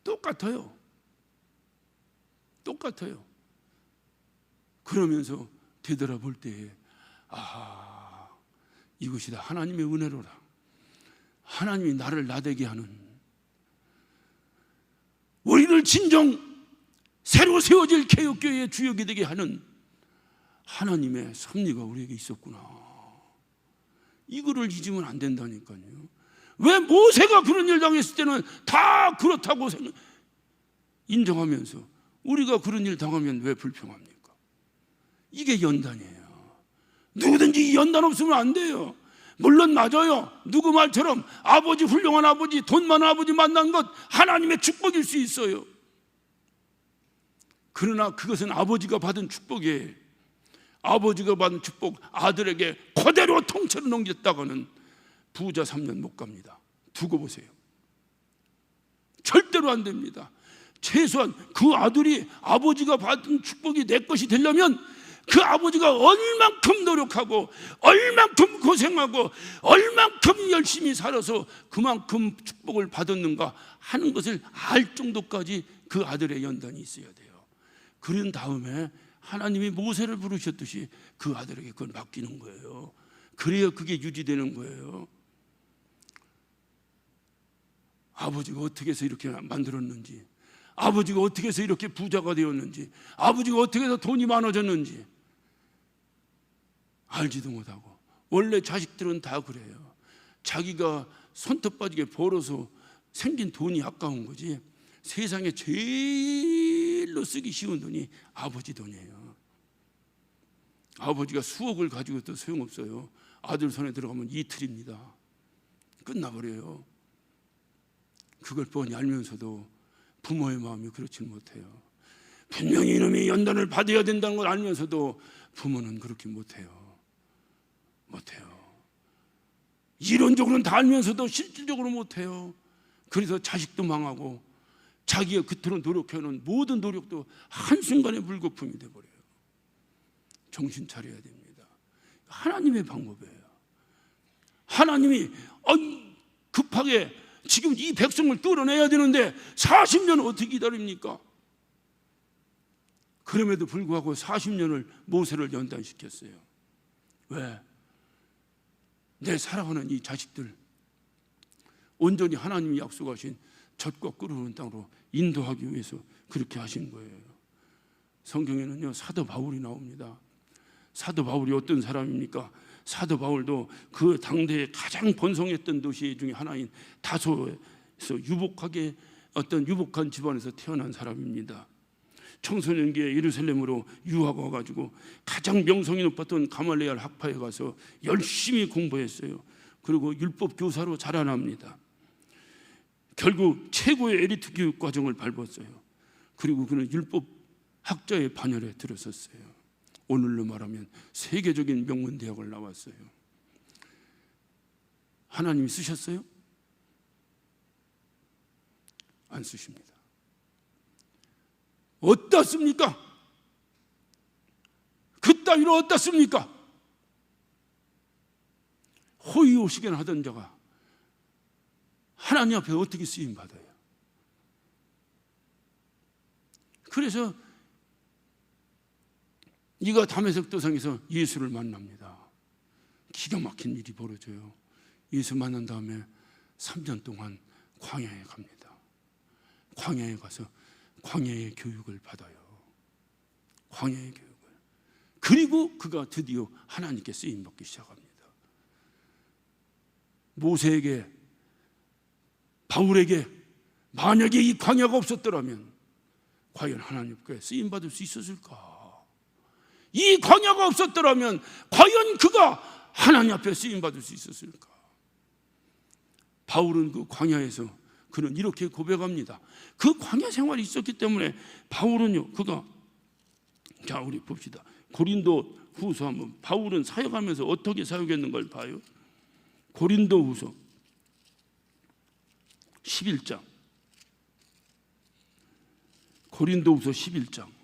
똑같아요. 그러면서 되돌아볼 때에 아하, 이것이 다 하나님의 은혜로라. 하나님이 나를 나되게 하는, 우리를 진정 새로 세워질 개혁교회의 주역이 되게 하는 하나님의 섭리가 우리에게 있었구나. 이거를 잊으면 안 된다니까요. 왜 모세가 그런 일 당했을 때는 다 그렇다고 인정하면서 우리가 그런 일 당하면 왜 불평합니까? 이게 연단이에요. 누구든지 연단 없으면 안 돼요. 물론 맞아요. 누구 말처럼 아버지, 훌륭한 아버지, 돈 많은 아버지 만난 것 하나님의 축복일 수 있어요. 그러나 그것은 아버지가 받은 축복이에요. 아버지가 받은 축복 아들에게 그대로 통째로 넘겼다가는 부자 3년 못 갑니다. 두고 보세요. 절대로 안 됩니다. 최소한 그 아들이 아버지가 받은 축복이 내 것이 되려면 그 아버지가 얼만큼 노력하고 얼만큼 고생하고 얼만큼 열심히 살아서 그만큼 축복을 받았는가 하는 것을 알 정도까지 그 아들의 연단이 있어야 돼요. 그런 다음에 하나님이 모세를 부르셨듯이 그 아들에게 그걸 맡기는 거예요. 그래야 그게 유지되는 거예요. 아버지가 어떻게 해서 이렇게 만들었는지, 아버지가 어떻게 해서 이렇게 부자가 되었는지, 아버지가 어떻게 해서 돈이 많아졌는지 알지도 못하고. 원래 자식들은 다 그래요. 자기가 손톱 빠지게 벌어서 생긴 돈이 아까운 거지, 세상에 제일로 쓰기 쉬운 돈이 아버지 돈이에요. 아버지가 수억을 가지고 또 소용없어요. 아들 손에 들어가면 이틀입니다. 끝나버려요. 그걸 뻔히 알면서도 부모의 마음이 그렇지는 못해요. 분명히 이놈이 연단을 받아야 된다는 걸 알면서도 부모는 그렇게 못해요. 이론적으로는 다 알면서도 실질적으로 못해요. 그래서 자식도 망하고 자기가 그토록 노력해놓은 모든 노력도 한순간에 물거품이 돼버려요. 정신 차려야 됩니다. 하나님의 방법이에요. 하나님이 급하게 지금 이 백성을 뚫어내야 되는데 40년 어떻게 기다립니까? 그럼에도 불구하고 40년을 모세를 연단시켰어요. 왜? 내 사랑하는 이 자식들 온전히 하나님이 약속하신 젖과 끓는 땅으로 인도하기 위해서 그렇게 하신 거예요. 성경에는요, 사도 바울이 나옵니다. 사도 바울이 어떤 사람입니까? 사도 바울도 그 당대에 가장 번성했던 도시 중에 하나인 다소에서 유복한 집안에서 태어난 사람입니다. 청소년기에 예루살렘으로 유학 와가지고 가장 명성이 높았던 가말리엘 학파에 가서 열심히 공부했어요. 그리고 율법 교사로 자라납니다. 결국 최고의 에리트 교육 과정을 밟았어요. 그리고 그는 율법 학자의 반열에 들어섰어요. 오늘로 말하면 세계적인 명문 대학을 나왔어요. 하나님이 쓰셨어요? 안 쓰십니다. 어디다 씁니까? 그따위로 어디다 씁니까? 호의호식이나 하던 자가 하나님 앞에 어떻게 쓰임받아요? 그래서 이가 다메섹 도상에서 예수를 만납니다. 기가 막힌 일이 벌어져요. 예수 만난 다음에 3년 동안 광야에 갑니다. 광야에 가서 광야의 교육을 받아요. 광야의 교육을. 그리고 그가 드디어 하나님께 쓰임받기 시작합니다. 모세에게, 바울에게 만약에 이 광야가 없었더라면 과연 하나님께 쓰임받을 수 있었을까? 이 광야가 없었더라면 과연 그가 하나님 앞에 쓰임받을 수 있었을까? 바울은 그 광야에서 그는 이렇게 고백합니다. 그 광야 생활이 있었기 때문에 바울은요, 자, 우리 봅시다. 고린도 후서 한번, 바울은 사역하면서 어떻게 사역했는 걸 봐요. 고린도 후서 11장, 고린도 후서 11장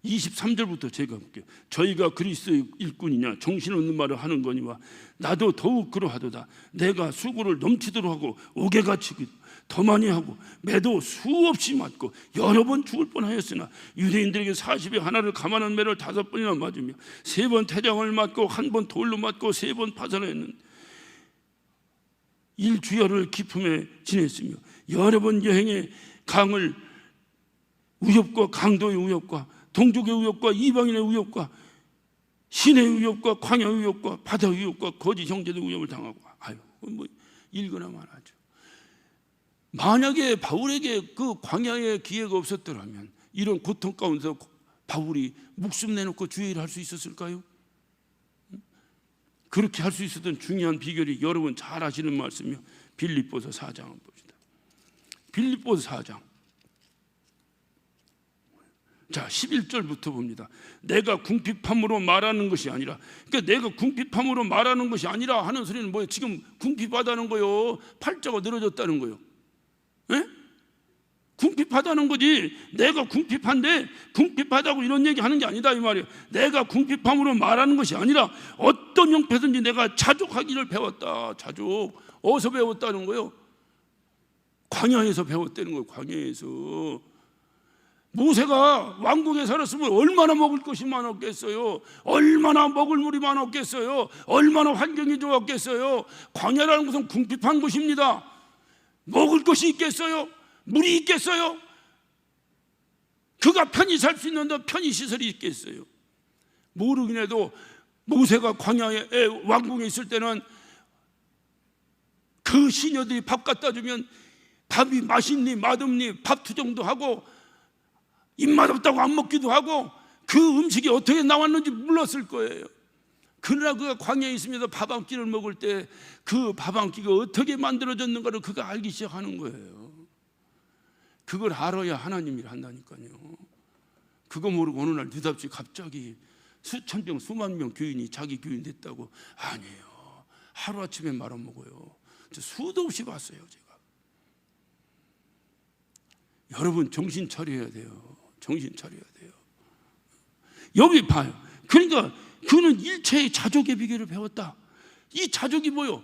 23절부터 제가 볼게요. 저희가 그리스도의 일꾼이냐 정신없는 말을 하는 거니와 나도 더욱 그러하도다. 내가 수고를 넘치도록 하고 옥에갇히고 더 많이 하고 매도 수없이 맞고 여러 번 죽을 뻔하였으나 유대인들에게 40에 하나를 감하는 매를 5번이나 맞으며 3번 태장을 맞고 1번 돌로 맞고 3번 파산하였는 일주여를 기품에 지냈으며 여러 번 여행에 강을 우엽과 강도의 우엽과 동족의 위협과 이방인의 위협과 신의 위협과 광야의 위협과 바다의 위협과 거짓 형제의 위협을 당하고, 뭐 읽으나 말하죠. 만약에 바울에게 그 광야의 기회가 없었더라면 이런 고통 가운데서 바울이 목숨 내놓고 주의 일을 할 수 있었을까요? 그렇게 할 수 있었던 중요한 비결이 여러분 잘 아시는 말씀이요, 빌립보서 4장을 봅시다. 빌립보서 4장, 자 11절부터 봅니다. 내가 궁핍함으로 말하는 것이 아니라, 그러니까 내가 궁핍함으로 말하는 것이 아니라 하는 소리는 뭐예요? 지금 궁핍하다는 거요, 팔자가 늘어졌다는 거요. 예? 궁핍하다는 거지. 내가 궁핍한데 궁핍하다고 이런 얘기 하는 게 아니다 이 말이에요. 내가 궁핍함으로 말하는 것이 아니라 어떤 형태든지 내가 자족하기를 배웠다. 자족. 어디서 배웠다는 거예요? 광야에서 배웠다는 거예요. 광야에서. 모세가 왕국에 살았으면 얼마나 먹을 것이 많았겠어요. 얼마나 먹을 물이 많았겠어요. 얼마나 환경이 좋았겠어요. 광야라는 것은 궁핍한 곳입니다. 먹을 것이 있겠어요? 물이 있겠어요? 그가 편히 살 수 있는데 편의 시설이 있겠어요? 모르긴 해도 모세가 광야에 왕궁에 있을 때는 그 시녀들이 밥 갖다 주면 밥이 맛있니 맛없니 밥 투정도 하고 입맛 없다고 안 먹기도 하고 그 음식이 어떻게 나왔는지 몰랐을 거예요. 그러나 그가 광야에 있으면서 밥 한 끼를 먹을 때 그 밥 한 끼가 어떻게 만들어졌는가를 그가 알기 시작하는 거예요. 그걸 알아야 하나님이 한다니까요. 그거 모르고 어느 날 느닷없이 갑자기 수천 명 수만 명 교인이 자기 교인 됐다고. 아니에요. 하루아침에 말아먹어요. 저 수도 없이 봤어요 제가. 여러분 정신 차려야 돼요. 정신 차려야 돼요. 여기 봐요. 그러니까 그는 일체의 자족의 비결을 배웠다. 이 자족이 뭐요?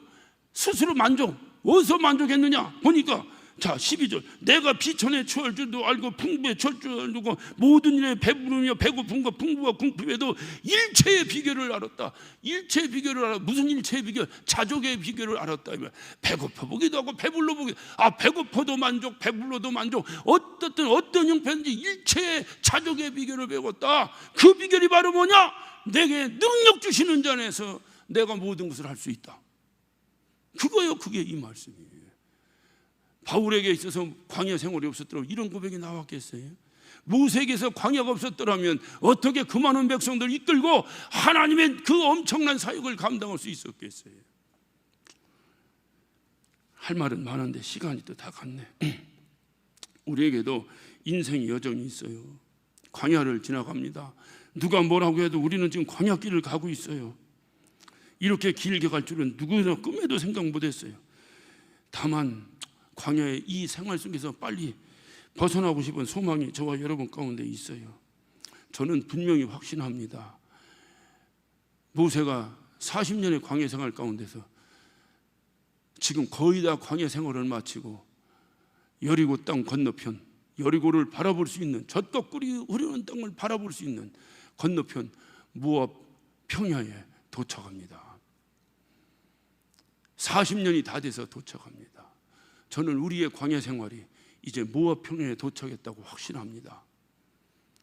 스스로 만족. 어디서 만족했느냐 보니까 자 12절, 내가 비천에 처할 줄도 알고 풍부에 처할 줄 알고 모든 일에 배부르며 배고픔과 풍부와 궁핍에도 일체의 비결을 알았다. 일체의 비결을 알아. 무슨 일체의 비결? 자족의 비결을 알았다. 배고파 보기도 하고 배불러 보기도. 배고파도 만족, 배불러도 만족. 어떤 형편인지 일체의 자족의 비결을 배웠다. 그 비결이 바로 뭐냐? 내게 능력 주시는 자 안에서 내가 모든 것을 할 수 있다. 그거요. 그게 이 말씀이에요. 바울에게 있어서 광야 생활이 없었더라면 이런 고백이 나왔겠어요? 모세에게서 광야가 없었더라면 어떻게 그 많은 백성들을 이끌고 하나님의 그 엄청난 사역을 감당할 수 있었겠어요? 할 말은 많은데 시간이 또 다 갔네. 우리에게도 인생의 여정이 있어요. 광야를 지나갑니다. 누가 뭐라고 해도 우리는 지금 광야길을 가고 있어요. 이렇게 길게 갈 줄은 누구나 꿈에도 생각 못했어요. 다만 광야의 이 생활 속에서 빨리 벗어나고 싶은 소망이 저와 여러분 가운데 있어요. 저는 분명히 확신합니다. 모세가 40년의 광야 생활 가운데서 지금 거의 다 광야 생활을 마치고 여리고 땅 건너편, 여리고를 바라볼 수 있는, 젖과 꿀이 흐르는 땅을 바라볼 수 있는 건너편 모압 평야에 도착합니다. 40년이 다 돼서 도착합니다. 저는 우리의 광야 생활이 이제 모압 평야에 도착했다고 확신합니다.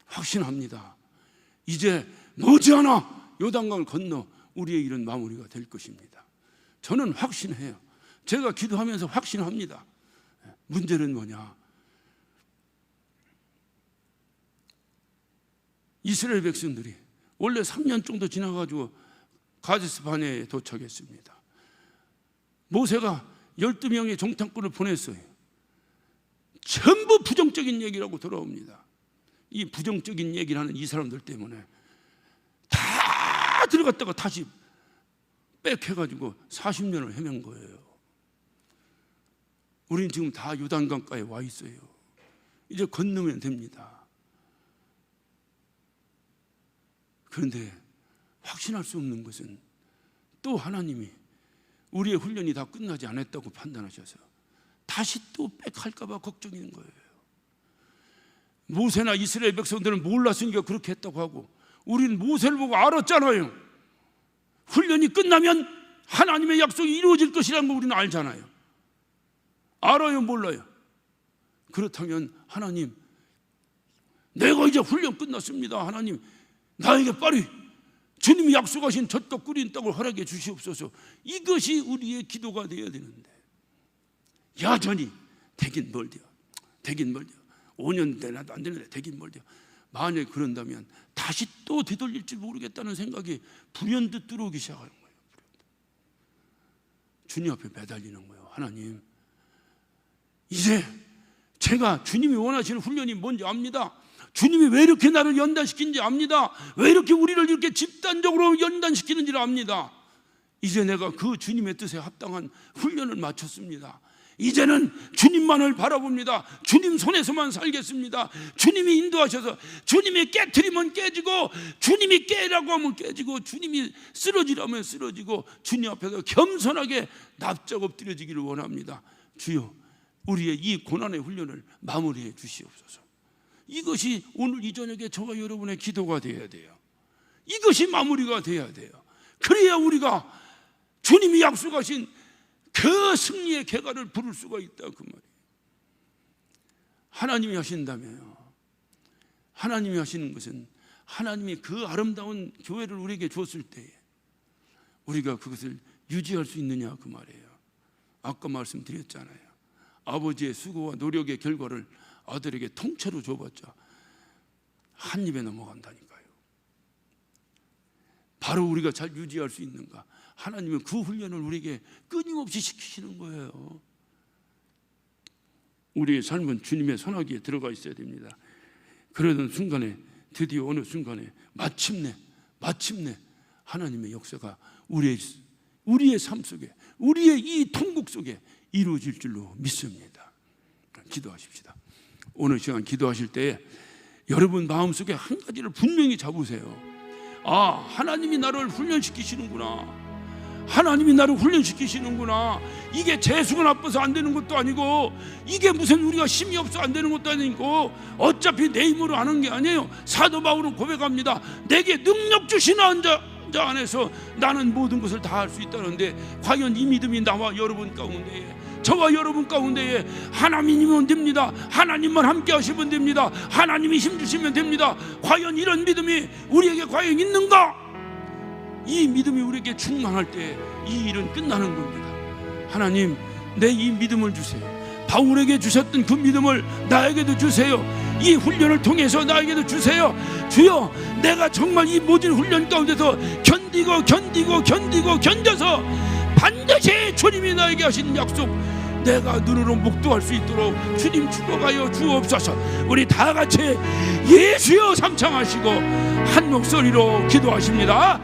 확신합니다. 이제 머지않아 요단강을 건너 우리의 일은 마무리가 될 것입니다. 저는 확신해요. 제가 기도하면서 확신합니다. 문제는 뭐냐? 이스라엘 백성들이 원래 3년 정도 지나가지고 가데스 바네에 도착했습니다. 모세가 12명의 정탐꾼을 보냈어요. 전부 부정적인 얘기라고 돌아옵니다. 이 부정적인 얘기를 하는 이 사람들 때문에 다 들어갔다가 다시 빽해가지고 40년을 헤맨 거예요. 우린 지금 다 요단강가에 와 있어요. 이제 건너면 됩니다. 그런데 확신할 수 없는 것은 또 하나님이 우리의 훈련이 다 끝나지 않았다고 판단하셔서 다시 또 빽할까 봐 걱정인 거예요. 모세나 이스라엘 백성들은 몰랐으니까 그렇게 했다고 하고 우리는 모세를 보고 알았잖아요. 훈련이 끝나면 하나님의 약속이 이루어질 것이라는 거 우리는 알잖아요. 알아요, 몰라요? 그렇다면 하나님, 내가 이제 훈련 끝났습니다. 하나님, 나에게 빨리 주님이 약속하신 젖과 꿀이 있는 땅을 허락해 주시옵소서. 이것이 우리의 기도가 되어야 되는데 여전히 되긴 멀디요. 되긴 멀디요. 5년 되나도 안 되는데 되긴 멀디요. 만약에 그런다면 다시 또 되돌릴지 모르겠다는 생각이 불현듯 들어오기 시작하는 거예요. 주님 앞에 매달리는 거예요. 하나님, 이제 제가 주님이 원하시는 훈련이 뭔지 압니다. 주님이 왜 이렇게 나를 연단시키는지 압니다. 왜 이렇게 우리를 이렇게 집단적으로 연단시키는지를 압니다. 이제 내가 그 주님의 뜻에 합당한 훈련을 마쳤습니다. 이제는 주님만을 바라봅니다. 주님 손에서만 살겠습니다. 주님이 인도하셔서, 주님이 깨트리면 깨지고, 주님이 깨라고 하면 깨지고, 주님이 쓰러지라면 쓰러지고, 주님 앞에서 겸손하게 납작 엎드려지기를 원합니다. 주여, 우리의 이 고난의 훈련을 마무리해 주시옵소서. 이것이 오늘 이 저녁에 저와 여러분의 기도가 되어야 돼요. 이것이 마무리가 되어야 돼요. 그래야 우리가 주님이 약속하신 그 승리의 개가를 부를 수가 있다, 그 말이에요. 하나님이 하신다며요. 하나님이 하시는 것은, 하나님이 그 아름다운 교회를 우리에게 줬을 때에 우리가 그것을 유지할 수 있느냐, 그 말이에요. 아까 말씀드렸잖아요. 아버지의 수고와 노력의 결과를 아들에게 통째로 줘봤자 한 입에 넘어간다니까요. 바로 우리가 잘 유지할 수 있는가? 하나님은 그 훈련을 우리에게 끊임없이 시키시는 거예요. 우리의 삶은 주님의 손아귀에 들어가 있어야 됩니다. 그러던 순간에, 드디어 어느 순간에 마침내 하나님의 역사가 우리의 삶 속에, 우리의 이 통곡 속에 이루어질 줄로 믿습니다. 기도하십시다. 오늘 시간 기도하실 때에 여러분 마음속에 한 가지를 분명히 잡으세요. 아, 하나님이 나를 훈련시키시는구나. 하나님이 나를 훈련시키시는구나. 이게 재수가 나빠서 안 되는 것도 아니고, 이게 무슨 우리가 힘이 없어 안 되는 것도 아니고, 어차피 내 힘으로 하는 게 아니에요. 사도 바울은 고백합니다. 내게 능력 주시는 자 안에서 나는 모든 것을 다 할 수 있다는데, 과연 이 믿음이 나와 여러분 가운데에, 저와 여러분 가운데에 하나님이면 됩니다. 하나님만 함께 하시면 됩니다. 하나님이 힘 주시면 됩니다. 과연 이런 믿음이 우리에게 과연 있는가? 이 믿음이 우리에게 충만할 때 이 일은 끝나는 겁니다. 하나님, 내 이 믿음을 주세요. 바울에게 주셨던 그 믿음을 나에게도 주세요. 이 훈련을 통해서 나에게도 주세요. 주여, 내가 정말 이 모든 훈련 가운데서 견뎌서 반드시 주님이 나에게 하신 약속, 내가 눈으로 목도할 수 있도록 주님 축복하여 주옵소서. 우리 다 같이 예수여 삼창하시고 한 목소리로 기도하십니다.